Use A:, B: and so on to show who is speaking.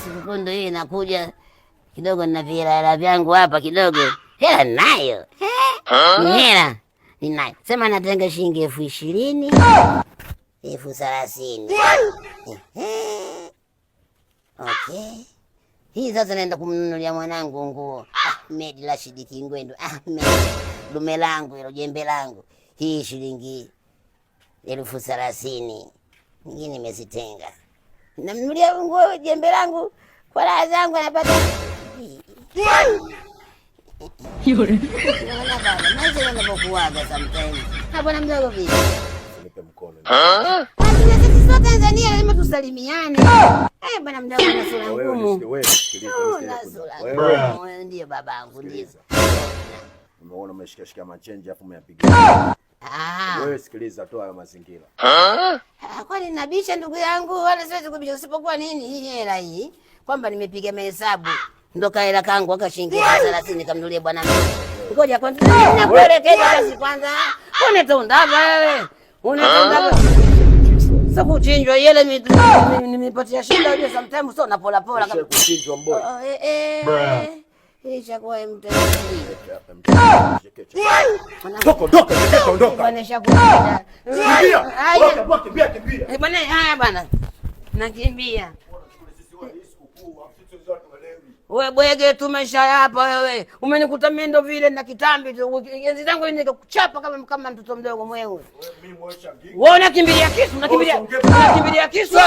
A: sikukuu ndio hii inakuja kidogo, na hela vyangu hapa kidogo. Hela nayo. Hela ninayo. Sema natenga shilingi 20,000, 30,000. Okay. Hii sasa naenda kumnunulia mwanangu nguo. Ahmed Rashid Kingwendu. Ahmed dume langu hilo, jembe langu. Hii shilingi 30,000. Nyingine nimezitenga. Namnunulia nguo jembe langu kwa raha zangu anapata.
B: Yule.
A: Naona baba, maisha yanapokuaga sometimes. Bwana mdogo vipi?
C: Nipe mkono.
A: Sisi sote Tanzania lazima tusalimiane. Bwana mdogo ana sura ngumu.
C: Wewe sikiliza.
A: Wewe ndiye babangu ndiye.
C: Umeona umeshikashika machenji afu umeyapiga. Wewe sikiliza, toa hayo mazingira.
A: Kwani nabisha ndugu yangu, wala siwezi kubisha usipokuwa nini hii hela hii. Kwamba nimepiga mahesabu. Ndo kaela kangu aka shilingi 30 kamnulie bwana mdogo. Ngoja kwanza nakuelekeza basi kwanza. Unatondava wewe. Unatondava. Sasa kuchinjwa yele nimepatia shida hiyo sometimes so na pola pola
C: kama kuchinjwa mboy.
A: Hii chakua mtu.
C: Toka.
A: Bwana shakuja.
C: Kimbia.
A: Bwana haya bwana. Nakimbia. Wewe bwege tumesha hapa wewe. Umenikuta mimi ndo vile na kitambi tu. Enzi zangu nikakuchapa kama mtoto mdogo mwewe. Wewe unakimbilia kisu, unakimbilia kisu.